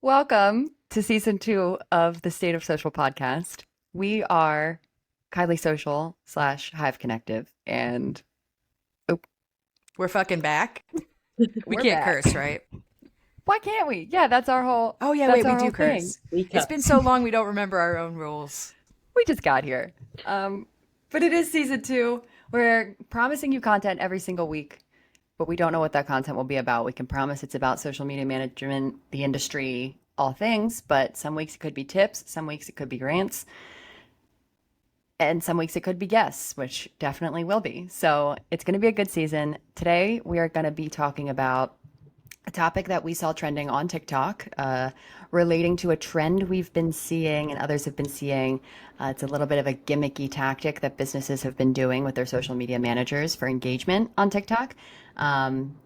Welcome to season 2 of the State of Social podcast. We are Kylie Social slash Hive Connective, and oh, We're fucking back. We we're can't curse, back. right? Why can't we? Yeah, Oh yeah, that's wait, we our whole do thing. curse. We It's cut. been so long we don't remember our own rules. We just got here. Um, but it is season 2. We're promising you content every single week, but we don't know what that content will be about. We can promise it's about social media management, the industry, all things, but some weeks it could be tips, some weeks it could be rants. And some weeks it could be guests, which definitely will be. So it's going to be a good season. Today, we are going to be talking about a topic that we saw trending on TikTok, relating to a trend we've been seeing and others have been seeing. It's a little bit of a gimmicky tactic that businesses have been doing with their social media managers for engagement on TikTok. Um,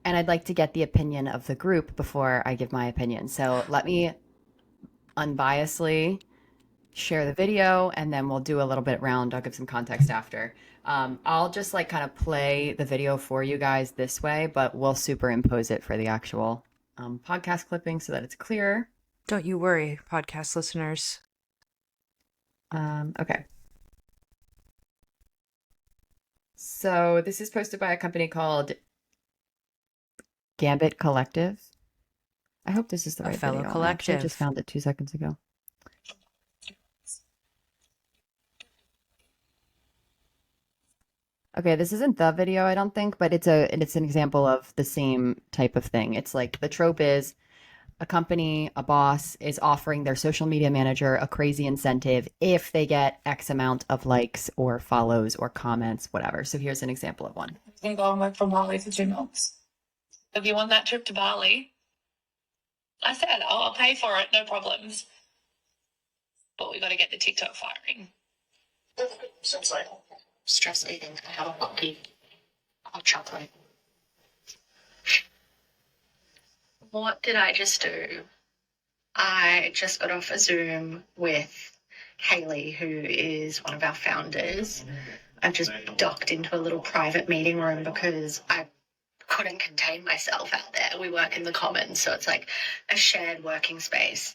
and I'd like to get the opinion of the group before I give my opinion. So let me unbiasedly share the video and then we'll do a little bit round. I'll give some context after. I'll just like kind of play the video for you guys this way, but we'll superimpose it for the actual podcast clipping so that it's clearer. Don't you worry, podcast listeners. Okay. So this is posted by a company called Gambit Collective. I hope this is the A right fellow video. I actually collective. just found it 2 seconds ago. Okay, this isn't the video, I don't think, but it's an example of the same type of thing. It's like the trope is a company, a boss is offering their social media manager a crazy incentive if they get X amount of likes or follows or comments, whatever. So here's an example of one. I'm going to go and work from Bali for 2 months. If you want that trip to Bali, I said, I'll pay for it, no problems. But we got to get the TikTok firing. Since I stress eating, I have a cookie, hot chocolate. What did I just do? I just got off a Zoom with Haley, who is one of our founders. I've just ducked into a little private meeting room because I couldn't contain myself out there. We work in the commons, so it's like a shared working space.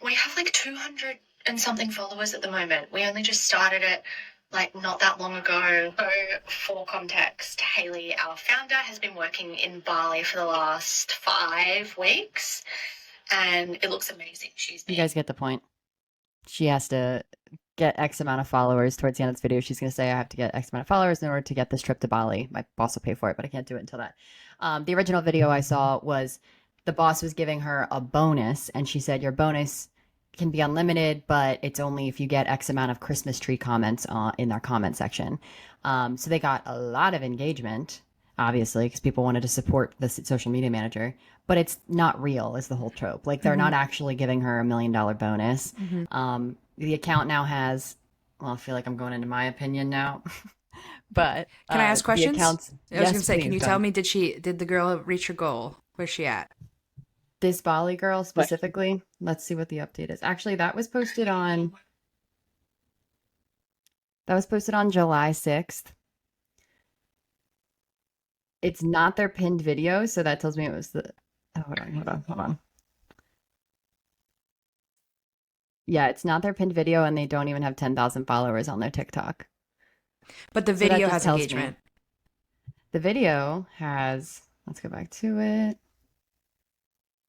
We have like 200 and something followers at the moment. We only just started it like not that long ago. So for context, Haley, our founder, has been working in Bali for the last 5 weeks and it looks amazing. You guys get the point. She has to get X amount of followers towards the end of this video. She's going to say, I have to get X amount of followers in order to get this trip to Bali. My boss will pay for it, but I can't do it until that. The original video I saw was the boss was giving her a bonus, and she said, your bonus can be unlimited, but it's only if you get X amount of Christmas tree comments in their comment section. So they got a lot of engagement, obviously, because people wanted to support the social media manager, but it's not real, is the whole trope. Like, they're not actually giving her $1 million bonus. The account now has, well, I feel like I'm going into my opinion now, but Can I ask questions? The accounts, I was yes, gonna say, can please, you go tell ahead. me did the girl reach her goal? Where's she at? This Bali girl specifically, let's see what the update is. Actually, that was posted on July 6th. It's not their pinned video, so that tells me it was the, oh, hold on. Yeah, it's not their pinned video, and they don't even have 10,000 followers on their TikTok. But the So that video just has tells me engagement. the video has, let's go back to it.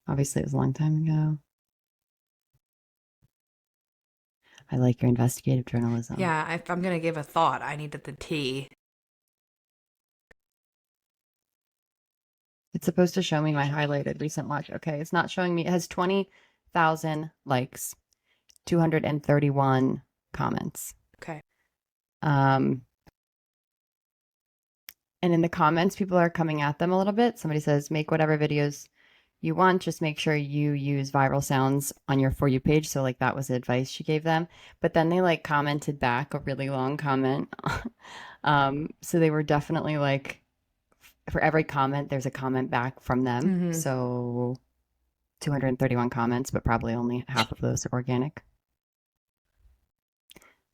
Obviously, it was a long time ago. I like your investigative journalism. Yeah, if I'm gonna give a thought, I needed the tea. It's supposed to show me my highlighted recent watch. Okay, it's not showing me. It has 20,000 likes, 231 comments. Okay. Um, and in the comments, people are coming at them a little bit. Somebody says, make whatever videos you want. Just make sure you use viral sounds on your For You page. So, like, that was the advice she gave them. But then they, like, commented back a really long comment. So they were definitely, like, for every comment, there's a comment back from them. So 231 comments, but probably only half of those are organic.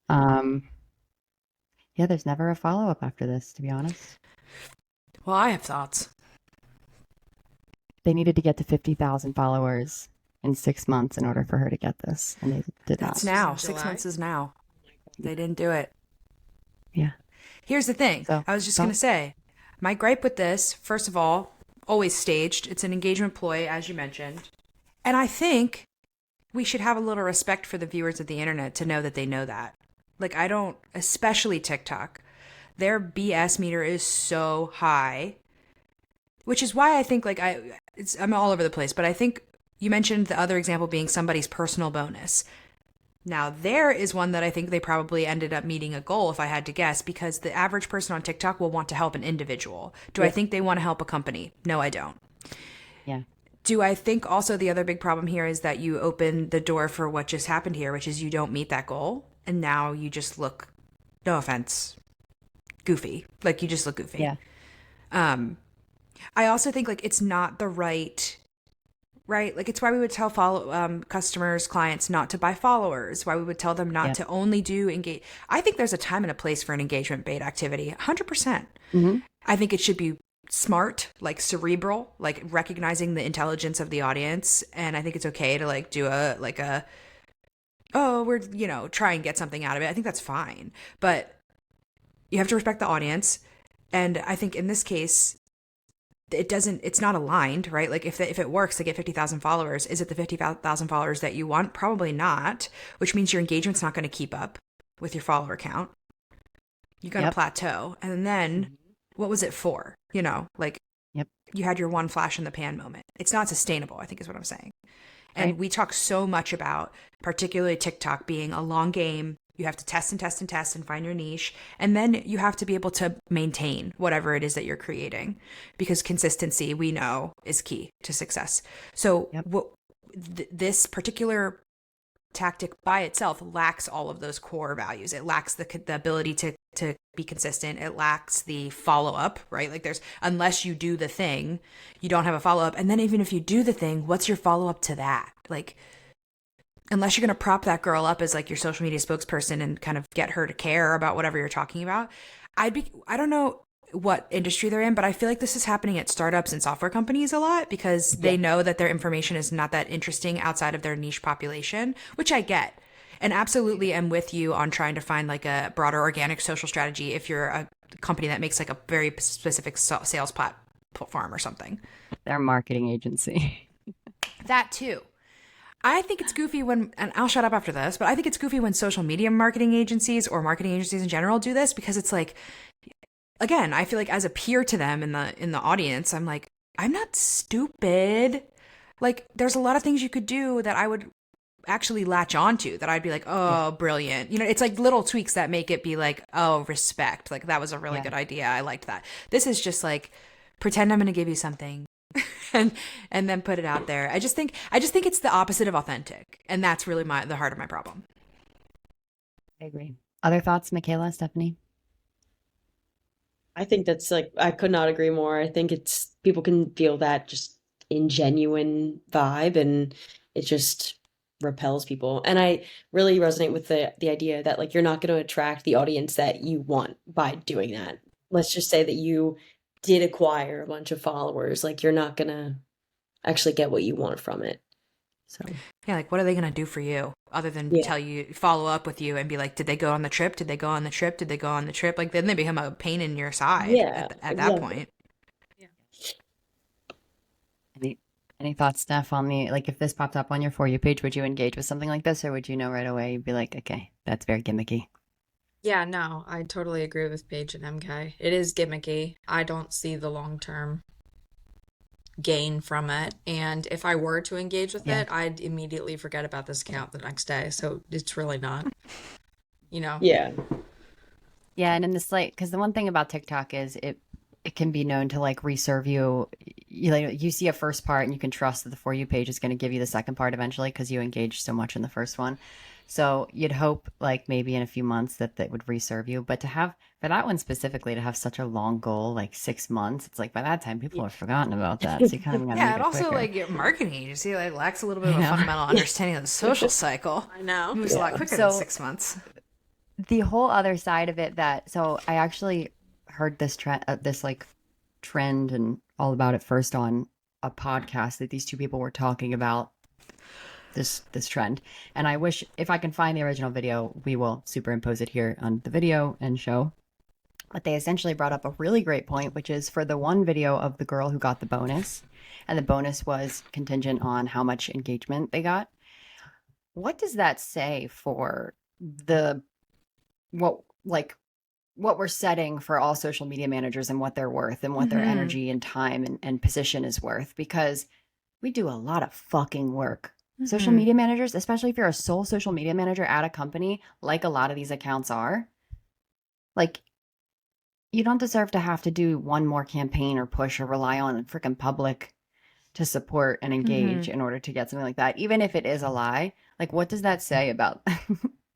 Yeah, there's never a follow-up after this, to be honest. Well, I have thoughts. they needed to get to 50,000 followers in 6 months in order for her to get this, and they did That's not. now. in 6 July? months is now. They didn't do it. Yeah. Here's the thing. So, I was just so- going to say, my gripe with this, first of all, always staged. It's an engagement ploy, as you mentioned. And I think we should have a little respect for the viewers of the internet to know that they know that. Like, I don't, especially TikTok, their BS meter is so high, which is why I think, like, I'm all over the place, but I think you mentioned the other example being somebody's personal bonus. Now, there is one that I think they probably ended up meeting a goal, if I had to guess, because the average person on TikTok will want to help an individual. Do I think they want to help a company? No, I don't. yeah. Do I think also the other big problem here is that you open the door for what just happened here, which is you don't meet that goal, and now you just look, no offense, goofy. Like, you just look goofy. Yeah. I also think, like, it's not the right, like, it's why we would tell customers, clients not to buy followers, why we would tell them not to only do engage. I think there's a time and a place for an engagement bait activity, 100%. I think it should be smart, like cerebral, like recognizing the intelligence of the audience. And I think it's okay to like do we're, try and get something out of it. I think that's fine. But you have to respect the audience. And I think in this case, it's not aligned, right? Like if it works to get 50,000 followers, is it the 50,000 followers that you want? Probably not, which means your engagement's not going to keep up with your follower count. You're going to plateau. And then what was it for? Like you had your one flash in the pan moment. It's not sustainable, I think is what I'm saying. And we talk so much about particularly TikTok being a long game. You have to test and test and test and find your niche. And then you have to be able to maintain whatever it is that you're creating, because consistency, we know, is key to success. So this particular tactic by itself lacks all of those core values. It lacks the ability to be consistent. It lacks the follow-up, right? Like unless you do the thing, you don't have a follow-up. And then even if you do the thing, what's your follow-up to that? Like, unless you're going to prop that girl up as like your social media spokesperson and kind of get her to care about whatever you're talking about, I don't know what industry they're in, but I feel like this is happening at startups and software companies a lot because they know that their information is not that interesting outside of their niche population, which I get. And absolutely am with you on trying to find like a broader organic social strategy if you're a company that makes like a very specific sales platform or something. Their marketing agency. That too. I think it's goofy when, and I'll shut up after this, but I think it's goofy when social media marketing agencies or marketing agencies in general do this, because it's like, again, I feel like as a peer to them in the audience, I'm like, I'm not stupid. Like, there's a lot of things you could do that I would actually latch onto, that I'd be like, oh, brilliant. It's like little tweaks that make it be like, oh, respect. Like, that was a really good idea. I liked that. This is just like, pretend I'm going to give you something and then put it out there. I just think it's the opposite of authentic. And that's really the heart of my problem. I agree. Other thoughts, Michaela, Stephanie? I think that's like, I could not agree more. I think people can feel that just ingenuine vibe, and it just repels people. And I really resonate with the idea that like you're not going to attract the audience that you want by doing that. Let's just say that you did acquire a bunch of followers, like you're not going to actually get what you want from it. So yeah, like what are they going to do for you other than follow up with you and be like, did they go on the trip? Did they go on the trip? Did they go on the trip? Like then they become a pain in your side at that point. Any thoughts, Steph, on like if this popped up on your For You page, would you engage with something like this, or would you know right away? You'd be like, okay, that's very gimmicky. Yeah, no, I totally agree with Paige and MK. It is gimmicky. I don't see the long-term gain from it. And if I were to engage with it, I'd immediately forget about this account the next day. So it's really not, Yeah. Yeah, and in this because the one thing about TikTok is it can be known to like reserve you. You see a first part and you can trust that the For You page is going to give you the second part eventually because you engaged so much in the first one. So you'd hope like maybe in a few months that would reserve you. But for that one specifically, to have such a long goal, like 6 months, it's like by that time people have forgotten about that. So you kind of got to make and it also quicker. like your marketing agency like lacks a little bit of a fundamental understanding of the social cycle. I know. It moves a lot quicker than 6 months. The whole other side of it so I actually heard this trend and all about it first on a podcast that these two people were talking about this trend. And I wish if I can find the original video, we will superimpose it here on the video and show. But they essentially brought up a really great point, which is for the one video of the girl who got the bonus, and the bonus was contingent on how much engagement they got. What does that say for what we're setting for all social media managers and what they're worth and what their energy and time and position is worth? Because we do a lot of fucking work. Social media managers, especially if you're a sole social media manager at a company, like a lot of these accounts are, like, you don't deserve to have to do one more campaign or push or rely on the freaking public to support and engage in order to get something like that, even if it is a lie. Like, what does that say about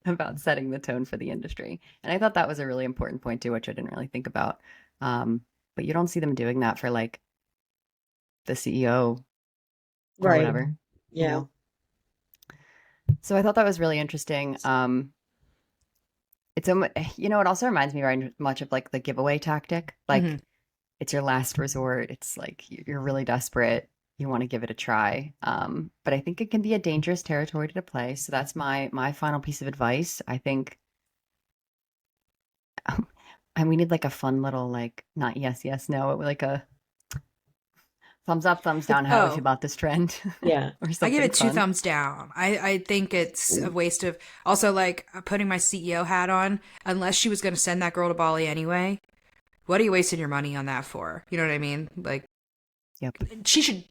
about setting the tone for the industry? And I thought that was a really important point too, which I didn't really think about. But you don't see them doing that for like the CEO or Right. whatever. Yeah. You know? So I thought that was really interesting. It's it also reminds me very much of like the giveaway tactic. Like it's your last resort. It's like you're really desperate. You want to give it a try. But I think it can be a dangerous territory to play. So that's my final piece of advice. I think, and we need like a fun little like not yes, yes, no, but like a thumbs up, thumbs down. How do you feel about this trend? Yeah. Or I something give it 2 fun. thumbs down. I think it's a waste of also like putting my CEO hat on. Unless she was going to send that girl to Bali anyway, what are you wasting your money on that for? You know what I mean? Like, Yep.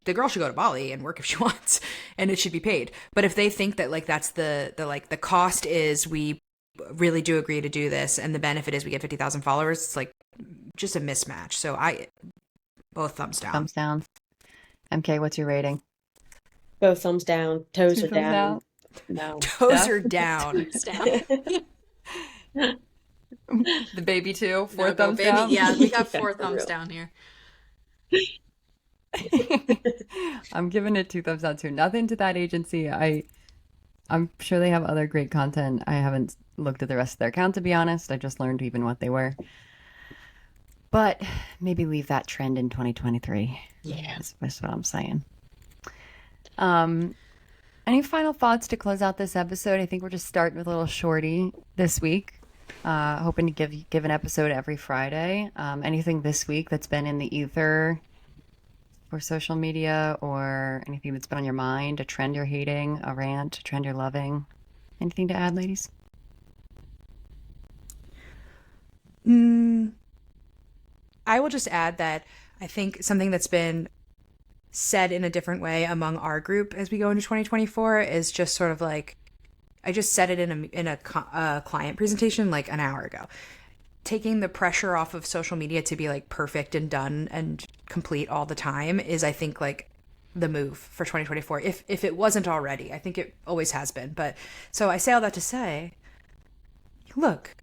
the girl should go to Bali and work if she wants, and it should be paid. But if they think that like that's the cost is we really do agree to do this, and the benefit is we get 50,000 followers, it's like just a mismatch. So both thumbs down. Thumbs down. MK, what's your rating? Both thumbs down. Toes 2 are thumbs down. down. No. Toes are down. The baby too. 4 No, go, thumbs baby. down. Yeah, we got Yeah, 4 for thumbs real. down here. I'm giving it 2 thumbs down too. Nothing to that agency. I'm sure they have other great content. I haven't looked at the rest of their account, to be honest. I just learned even what they were. But maybe leave that trend in 2023. Yeah. That's what I'm saying. Any final thoughts to close out this episode? I think we're just starting with a little shorty this week. Hoping to give an episode every Friday. Anything this week that's been in the ether for social media, or anything that's been on your mind, a trend you're hating, a rant, a trend you're loving? Anything to add, ladies? I will just add that I think something that's been said in a different way among our group as we go into 2024 is just sort of like, I just said it in a client presentation like an hour ago. Taking the pressure off of social media to be like perfect and done and complete all the time is, I think, like the move for 2024. If it wasn't already, I think it always has been. But so I say all that to say, look,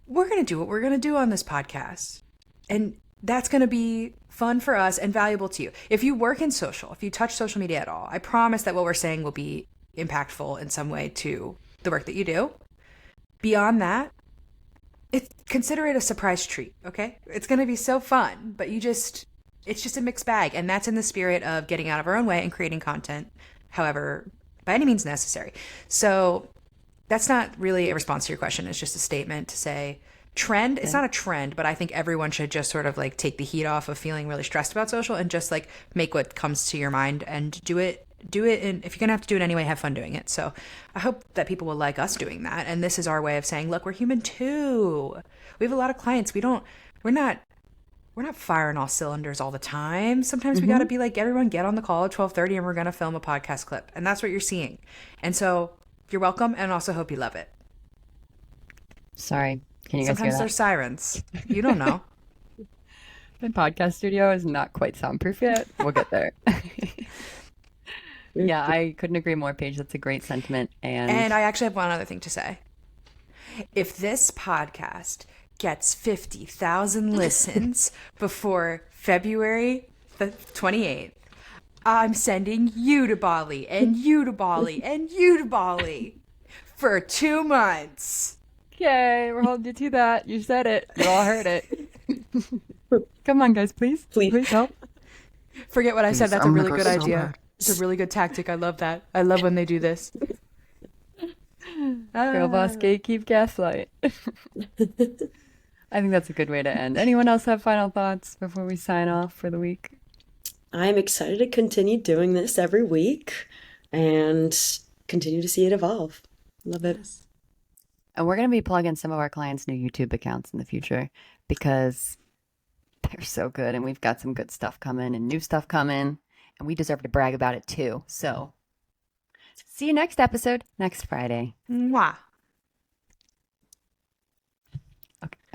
we're going to do what we're going to do on this podcast. And that's going to be fun for us and valuable to you. If you work in social, if you touch social media at all, I promise that what we're saying will be impactful in some way to the work that you do. Beyond that, consider it a surprise treat, okay? It's going to be so fun, but it's just a mixed bag. And that's in the spirit of getting out of our own way and creating content, however, by any means necessary. So that's not really a response to your question. It's just a statement to say, trend, it's not a trend, but I think everyone should just sort of like take the heat off of feeling really stressed about social and just like make what comes to your mind and do it. And if you're gonna have to do it anyway, have fun doing it. So I hope that people will like us doing that. And this is our way of saying, look, we're human too. We have a lot of clients. We're not firing all cylinders all the time. Sometimes we gotta be like, everyone get on the call at 12:30 and we're gonna film a podcast clip. And that's what you're seeing. And so you're welcome, and also hope you love it. Sorry. Can you guys hear Sometimes that? there's sirens. You don't know. The podcast studio is not quite soundproof yet. We'll get there. Yeah, I couldn't agree more, Paige. That's a great sentiment. And I actually have one other thing to say. If this podcast gets 50,000 listens before February the 28th, I'm sending you to Bali and you to Bali and you to Bali for 2 months. Okay, we're holding you to that. You said it. You all heard it. Come on, guys, please. Please. Please help. Forget what I said. Please, That's a I'm gonna really go good so idea. bad. It's a really good tactic. I love that. I love when they do this. Girl boss gatekeep gaslight. I think that's a good way to end. Anyone else have final thoughts before we sign off for the week? I'm excited to continue doing this every week and continue to see it evolve. Love it. And we're going to be plugging some of our clients' new YouTube accounts in the future because they're so good and we've got some good stuff coming and new stuff coming and we deserve to brag about it too. So see you next episode next Friday. Mwah.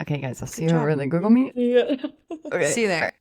Okay, guys, I'll see Good you job. over in the Google Meet. Yeah. Okay. See you there.